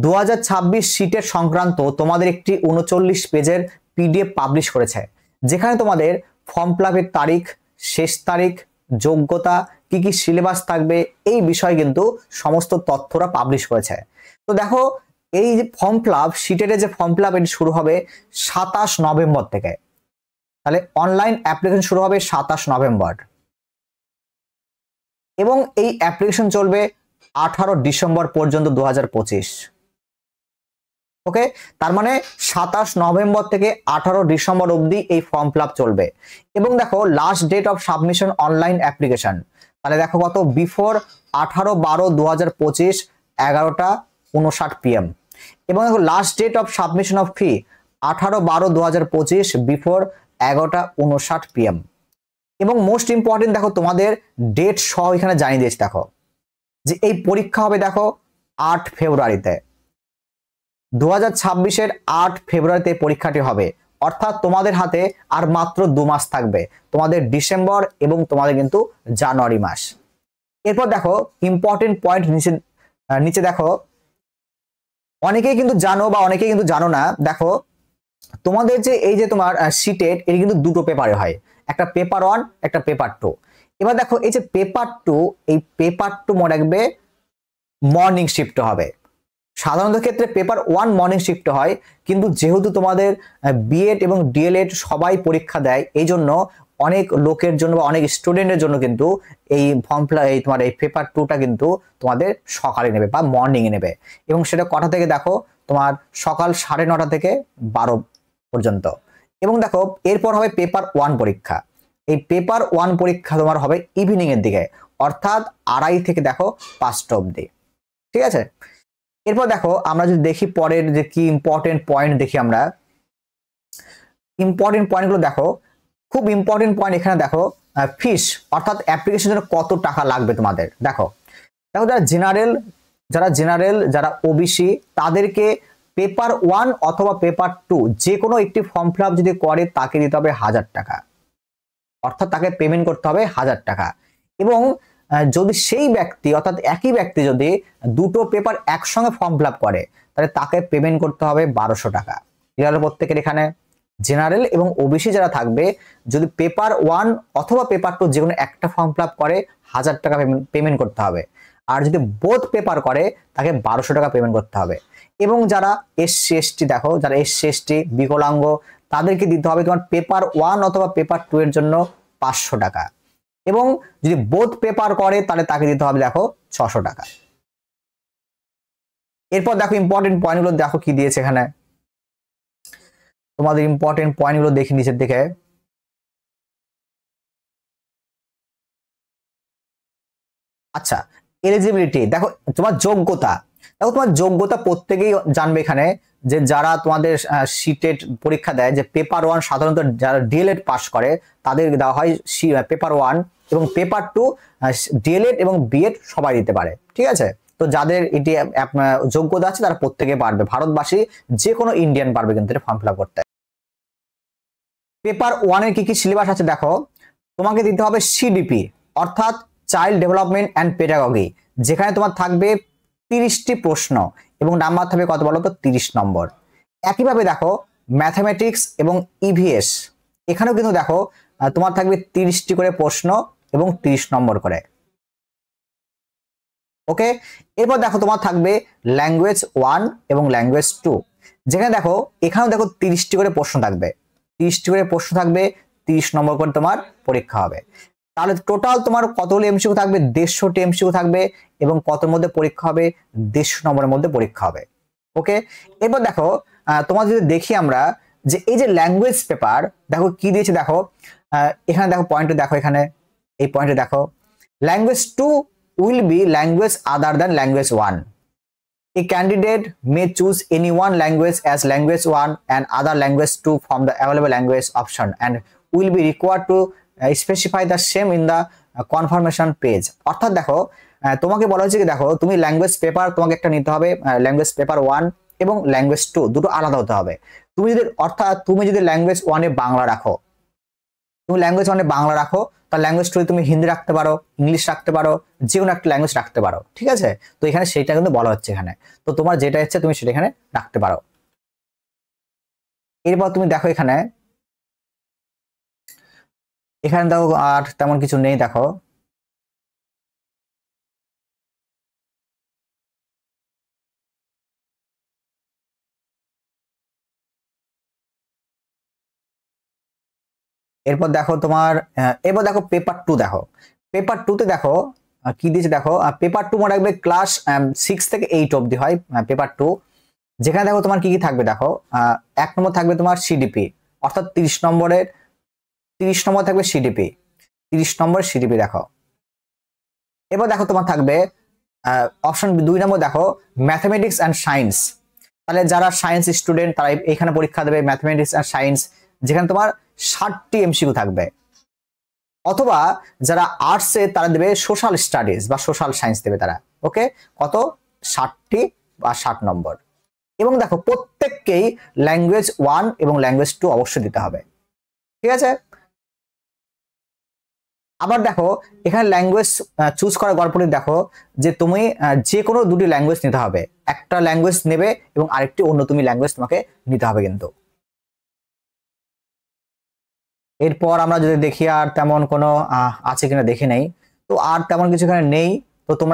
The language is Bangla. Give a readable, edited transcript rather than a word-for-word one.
2026 সিটের সংক্রান্ত তোমাদের একটি 39 পেজের পিডিএফ পাবলিশ করেছে, যেখানে তোমাদের ফর্ম ফিল আপের তারিখ, শেষ তারিখ, যোগ্যতা, কি কি সিলেবাস থাকবে এই বিষয়ে কিন্তু সমস্ত তথ্যরা পাবলিশ করেছে। তো দেখো, এই যে ফর্ম ফিল আপ, সিটের যে ফর্ম ফিল আপ এটি শুরু হবে 27 নভেম্বর থেকে। তাহলে অনলাইন অ্যাপ্লিকেশন শুরু হবে 27 নভেম্বর এবং এই অ্যাপ্লিকেশন চলবে 18 ডিসেম্বর পর্যন্ত 2025। ওকে, তার মানে 27 নভেম্বর থেকে 18 ডিসেম্বর অবধি এই ফর্ম ফিল আপ চলবে। এবং দেখো, last date of submission online application, তাহলে দেখো কত, বিফোর 18/12/2025 11:59 PM। এবং দেখো, last date of submission of fee 18/12/2025 before 11:59 PM। এবং মোস্ট ইম্পর্টেন্ট দেখো, তোমাদের ডেট সহ এখানে জানিয়ে দিয়েছে। দেখো যে এই পরীক্ষা হবে দেখো 8 ফেব্রুয়ারিতে, 2026-এর 8 ফেব্রুয়ারিতে পরীক্ষাটি হবে। অর্থাৎ তোমাদের হাতে আর মাত্র 2 মাস থাকবে, তোমাদের ডিসেম্বর এবং তোমাদের কিন্তু জানুয়ারি মাস। এরপর দেখো ইম্পর্টেন্ট পয়েন্ট নিচে দেখো, অনেকেই কিন্তু জানো বা অনেকেই কিন্তু জানো না। দেখো, তোমাদের যে এই যে তোমার সিটেট, এর কিন্তু দুটো পেপারে হয়, একটা পেপার 1, একটা পেপার 2। এবার দেখো, এই যে পেপার 2, এই পেপার 2 মনে রাখবে মর্নিং শিফট হবে। সাধারণত ক্ষেত্রে পেপার 1 মর্নিং শিফট হয়, কিন্তু যেহেতু তোমাদের বিএড এবং ডিএলএড সবাই পরীক্ষা দেয়, এই জন্য অনেক লোকের জন্য বা অনেক স্টুডেন্টের জন্য কিন্তু এই তোমার এই পেপার 2টা কিন্তু তোমাদের সকালে নেবে বা মর্নিং এ নেবে। এবং সেটা কটা থেকে দেখো, তোমার সকাল 9:30 থেকে 12 পর্যন্ত। এবং দেখো, এরপর হবে পেপার 1 পরীক্ষা। এই পেপার 1 পরীক্ষা তোমার হবে ইভিনিং এর দিকে, অর্থাৎ 2:30 থেকে দেখো 5টা অবধি। ঠিক আছে, এরপর দেখো আমরা যদি দেখি পরের যে কি ইম্পর্টেন্ট পয়েন্ট দেখি, আমরা ইম্পর্টেন্ট পয়েন্টগুলো দেখো। খুব ইম্পর্টেন্ট পয়েন্ট এখানে দেখো, ফিস অর্থাৎ অ্যাপ্লিকেশনের জন্য কত টাকা লাগবে তোমাদের। দেখো দেখো, যারা জেনারেল, যারা ওবিসি, তাদেরকে পেপার 1 অথবা পেপার 2 যে কোনো একটি ফর্ম ফিল আপ যদি করে তাকে দিতে হবে 1000 টাকা, অর্থাৎ তাকে পেমেন্ট করতে হবে 1000 টাকা। এবং যদি সেই ব্যক্তি অর্থাৎ একই ব্যক্তি যদি দুটো পেপার একসঙ্গে ফর্ম ফিল আপ করে, তাহলে তাকে পেমেন্ট করতে হবে 1200 টাকা। প্রত্যেকের এখানে জেনারেল এবং ওবিসি যারা থাকবে, যদি পেপার 1 অথবা পেপার 2 যে কোনো একটা ফর্ম ফিল আপ করে 1000 টাকা পেমেন্ট করতে হবে। আর যদি বোথ পেপার করে তাকে 1200 টাকা পেমেন্ট করতে হবে। এবং যারা এসসি এসটি, দেখো যারা এসসি এসটি, বিকলাঙ্গ, তাদেরকে দিতে হবে তোমার পেপার 1 অথবা পেপার 2 এর জন্য 500 টাকা। এবং যদি বোথ পেপার করে তাহলে তাকে দিতে হবে দেখো 600 টাকা। এরপর দেখো ইম্পর্টেন্ট পয়েন্টগুলো দেখো কি দিয়েছে এখানে, তোমাদের ইম্পর্টেন্ট পয়েন্টগুলো দেখি নিচের দিকে। আচ্ছা, এলিজিবিলিটি দেখো, তোমার যোগ্যতা দেখো, তোমার যোগ্যতা প্রত্যেকেই জানবে এখানে, যে যারা তোমাদের সিটেট পরীক্ষা দেয়, যে পেপার 1 সাধারণত যারা ডিএলএড পাস করে তাদের দেওয়া হয় পেপার 1, এবং পেপার 2 ডিএলএড এবং বিএড সবাই দিতে পারে। ঠিক আছে, তো যাদের এটি যোগ্যতা আছে তারা প্রত্যেকে পারবে, ভারতবাসী যে কোনো ইন্ডিয়ান পারবে কিন্তু এটা ফর্ম ফিল আপ করতে। পেপার 1 এর কি কি সিলেবাস আছে দেখো, তোমাকে দিতে হবে সিডিপি অর্থাৎ চাইল্ড ডেভেলপমেন্ট অ্যান্ড পেডাগজি, যেখানে তোমার থাকবে 30টি প্রশ্ন এবং নাম্বার থাকবে কত বলো তো, 30 নম্বর। একইভাবে দেখো ম্যাথমেটিক্স এবং ইভিএস, এখানেও কিন্তু দেখো তোমার থাকবে 30টি করে প্রশ্ন এবং 30 নম্বর করে। ওকে, এরপর দেখো তোমার থাকবে ল্যাঙ্গুয়েজ 1 এবং ল্যাঙ্গুয়েজ 2, যেখানে দেখো এখানেও দেখো 30টি করে প্রশ্ন থাকবে, 30টি করে প্রশ্ন থাকবে, 30 নম্বর করে তোমার পরীক্ষা হবে। তাহলে টোটাল তোমার কতগুলো এমসিকিউ থাকবে, 150টি এমসিকিউ থাকবে এবং কতর মধ্যে পরীক্ষা হবে, 150 নম্বরের মধ্যে পরীক্ষা হবে। ওকে, এরপর দেখো তোমার যদি দেখি আমরা যে এই যে ল্যাঙ্গুয়েজ পেপার, দেখো কি দিয়েছে দেখো, এখানে দেখো পয়েন্টে দেখো, এখানে এই পয়েন্টে দেখো, language 2 will be language other than language 1. A candidate may choose any one language as language 1 and other language 2 from the available language option and will be required to specify the same in the confirmation page. অর্থাৎ দেখো, তোমাকে বলা হয়েছে কি, দেখো তুমি ল্যাঙ্গুয়েজ পেপার তোমাকে একটা নিতে হবে, ল্যাঙ্গুয়েজ পেপার 1 এবং ল্যাঙ্গুয়েজ 2 দুটো আলাদা হতে হবে। তুমি যদি ল্যাঙ্গুয়েজ 1 এ বাংলা রাখো, তুমি ল্যাঙ্গুয়েজ মানে বাংলা রাখো, তার ল্যাঙ্গুয়েজ টু তুমি হিন্দি রাখতে পারো, ইংলিশ রাখতে পারো, যে কোনো একটা ল্যাঙ্গুয়েজ রাখতে পারো, ঠিক আছে। তো এখানে সেইটা কিন্তু বলা হচ্ছে এখানে, তো তোমার যেটা ইচ্ছে তুমি সেটা এখানে রাখতে পারো। এরপর তুমি দেখো এখানে, এখানে দেখো আর তেমন কিছু নেই দেখো। এরপর দেখো তোমার এরপর দেখো পেপার 2 দেখো, পেপার 2 তে দেখো কি দিয়েছে দেখো, পেপার 2 মনে রাখবে ক্লাস 6 থেকে 8 অবধি হয় পেপার 2। যেখানে দেখো তোমার কি কি থাকবে দেখো, 1 নম্বর থাকবে তোমার সিডিপি, অর্থাৎ 30 নম্বরের 30 নম্বর থাকবে সিডিপি, 30 নম্বর সিডিপি দেখো। এবার দেখো তোমার থাকবে অপশন 2 নম্বর দেখো ম্যাথমেটিক্স অ্যান্ড সায়েন্স। তাহলে যারা সায়েন্স স্টুডেন্ট তারা এখানে পরীক্ষা দেবে ম্যাথমেটিক্স অ্যান্ড সায়েন্স, যেখানে তোমার 60টি এমসিকিউ থাকবে। অথবা যারা আর্টসে তারা দেবে সোশ্যাল স্টাডিজ বা সোশ্যাল সায়েন্স দেবে তারা, ওকে, কত 60টি বা 60 নম্বর। এবং দেখো প্রত্যেককেই ল্যাঙ্গুয়েজ 1 এবং ল্যাঙ্গুয়েজ 2 অবশ্যই দিতে হবে, ঠিক আছে। আবার দেখো এখানে ল্যাঙ্গুয়েজ চুজ করার গল্পটি দেখো যে তুমি যে কোনো দুটি ল্যাঙ্গুয়েজ নিতে হবে, একটা ল্যাঙ্গুয়েজ নেবে এবং আরেকটি অন্য তুমি ল্যাঙ্গুয়েজ তোমাকে নিতে হবে কিন্তু। এরপর আমরা যদি দেখি আর তেমন কোনো আছে কিনা দেখে নেই, তো আর তেমন কিছু এখানে নেই। তো তোমরা